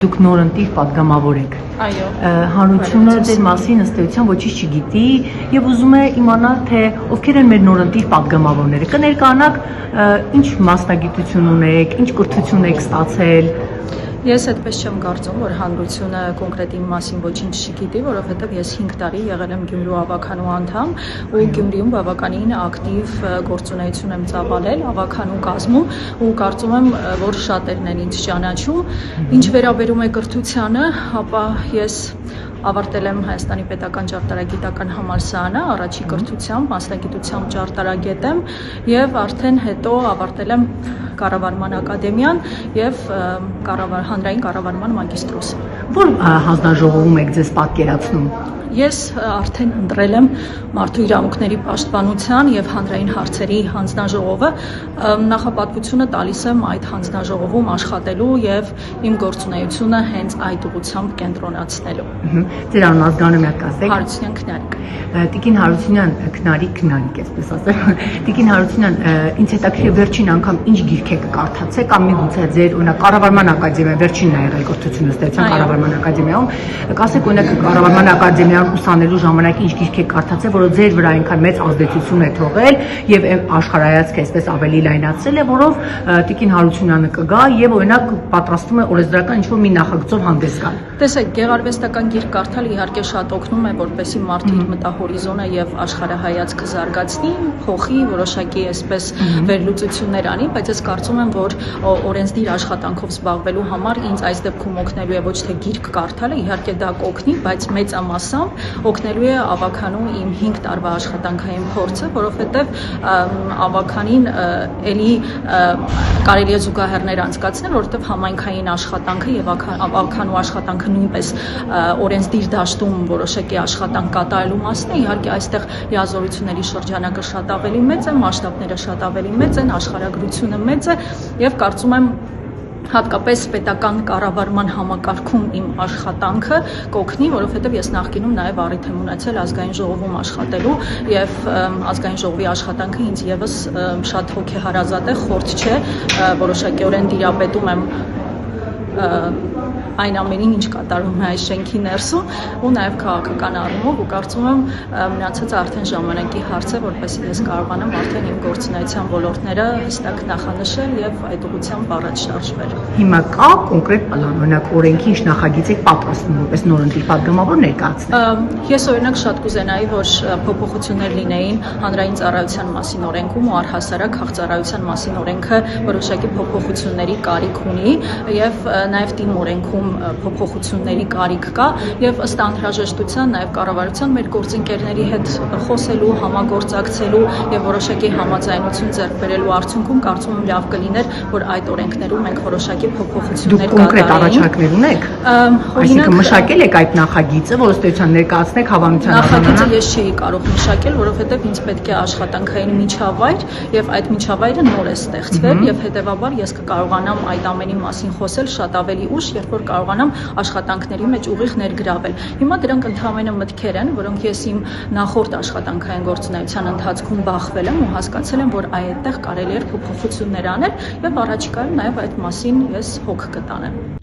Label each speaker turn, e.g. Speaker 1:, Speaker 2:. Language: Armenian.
Speaker 1: Դուք նորընտիր պատգամավոր եք։
Speaker 2: Այո։
Speaker 1: Հանրությունը ձեր մասին ըստ էության ոչինչ չգիտի եւ ուզում է իմանալ, թե ովքեր են մեր նորընտիր պատգամավորները։ Կներկայանաք ինչ մասնագիտություն ունեք, ինչ կրթություն եք ստացել։
Speaker 2: Ես այդպես չեմ կարծում, որ հանրությունը կոնկրետ իմ մասին ոչինչ չգիտի, որովհետև ես 5 տարի եղել եմ Գյումրու ավականու անդամ ու Գյումրիում բավականին ակտիվ գործունեություն եմ ծավալել ավականու կազմում ու կարծում եմ, որ շատերն են ինձ ճանաչում։ Ինչ վերաբերում է կրթությանը, ապա ես ավարտել եմ Հայաստանի պետական ճարտարագիտական համալսարանը, առաջի կրթությամբ, մասնագիտությամբ ճարտարագետ եմ եւ արդեն հետո ավարտել եմ կառավարման ակադեմիան եւ հանրային կառավարման մագիստրոսը։
Speaker 1: Որ հանձնաժողովում եք ձեզ պատկերացնում։
Speaker 2: Ես արդեն ընտրել եմ Մարդու իրավունքների պաշտպանության եւ հանրային հարցերի հանձնաժողովը, նախապատվությունը տալիս եմ այդ հանձնաժողովում աշխատելու եւ իմ գործունեությունը հենց այդ ուղղությամբ կենտրոնացնելու։
Speaker 1: Ձեր անուն ազգանունը մի հատ կասեք։
Speaker 2: Հարությունյան Քնարիկ։
Speaker 1: Տիկին Հարությունյան, Քնարիկ, այսպես ասեմ։ Տիկին Հարությունյան, ինձ հետաքրքիր վերջին անգամ ինչ գիրք եք կարդացել կամ միգուցե ձեր օրինակ կառավարման ակադեմիա վերջինն է եղել կրթությունը ստեցան կառավարման ակադեմիայում, կասեք օրինակ կառավարման ակադեմիայում ուսանելու ժամանակ ինչ գիրք եք կարդացել, որը ձեր վրա այնքան մեծ ազդեցություն է թողել եւ աշխարհայացքը այսպես ավելի լայնացրել է, որով Տիկին Հարությունյանը կգա եւ օրինակ պատրաստում է օրենսդրական ինչ-որ մի նախագծով հանդես գալ։
Speaker 2: Տեսեք, գեղարվեստական գիրք կարդալ իհարկե շատ օգնում է, որպեսզի մարդը իր մտահորիզոնը եւ աշխարհայացքը զարգացնի, փոխի, որոշակի այսպես վերլուծություններ անի, բայց ես կարծում եմ, որ օրենսդիր աշխատանքով զբաղվելու համար ինձ այս դեպքում օգնելու է ոչ թե գիրք կարդալը, իհարկե դա կօգնի, բայց մեծամասամբ օգնելու է ավականու իմ 5 տարվա աշխատանքային փորձը, որովհետեւ ավականին էլի կարելի է զուգահեռներ անցկացնել, որովհետեւ համայնքային աշխատանքը եւ ավականու աշխատանքը նույնպես օրենսդիր դաշտում որոշակի աշխատանք կատարելու մասն է, իհարկե այստեղ լիազորությունների շրջանակը շատ ավելի մեծ է, մասշտաբները շատ ավելի մեծ են, աշխարհագրությունը մեծ է եւ կարծում եմ հատկապես պետական կառավարման համակարգում իմ աշխատանքը կօգնի, որովհետև ես նախկինում նաև առիթ եմ ունեցել ազգային ժողովում աշխատելու եւ ազգային ժողովի աշխատանքը ինձ եւս շատ հոգեհարազատ է, խորտ չէ, որոշակիորեն դիապետում եմ այն ամենին, ինչ կատարվում է այս շենքի ներսում ու նաև քաղաքական առումով ու կարծում եմ մնացածը արդեն ժամանակի հարց է, որպեսզի ես կարողանամ արդեն իմ գործունեության ոլորտները հստակ նախանշել եւ այդ ուղղությամբ առաջ շարժվել։
Speaker 1: Հիմա կա կոնկրետ պլան, օրինակ օրենքի ինչ նախագիծ եք պատրաստում, որպես նորընտիր պատգամավոր ներկայացնել։
Speaker 2: Ես օրինակ շատ կուզենայի, որ փոփոխություններ լինեին հանրային ծառայության մասին օրենքում ու առհասարակ քաղծառայության մասին օրենքը որոշակի փոփոխությունների կարիք ունի եւ նաև թիմ օրենքում փոփոխությունների կարիք կա եւ ըստ անհրաժեշտության նաև կառավարության մեր գործընկերների հետ խոսելու, համագործակցելու եւ որոշակի համաձայնություն ձեռք բերելու արդյունքում կարծում եմ լավ կլիներ, որ այդ օրենքներում մենք որոշակի փոփոխություններ կատարենք։
Speaker 1: Կոնկրետ առաջարկներ ունեք։ Այսինքն մշակել եք այդ նախագիծը, որ ըստ էության ներկայացնեք հավանության
Speaker 2: նախագիծը ես չէի կարող մշակել, որովհետեւ ինձ պետք է աշխատանքային միջավայր եւ այդ միջավայրը նոր է ստեղծվել եւ հետեւաբար ես կկարողանամ այդ ամենի մասին խոսել շատ ավելի ուշ, երբ որ կարողանամ աշխատանքների մեջ ուղիղ ներգրավել։ Հիմա դրանք ընդհանրապես մտքեր են, որոնք ես իմ նախորդ աշխատանքային գործունեության ընթացքում բախվել եմ ու հասկացել եմ, որ այդտեղ կարելի է փոփոխություններ անել եւ առաջիկայում նաեւ այդ մասին ես հոգ կտանեմ։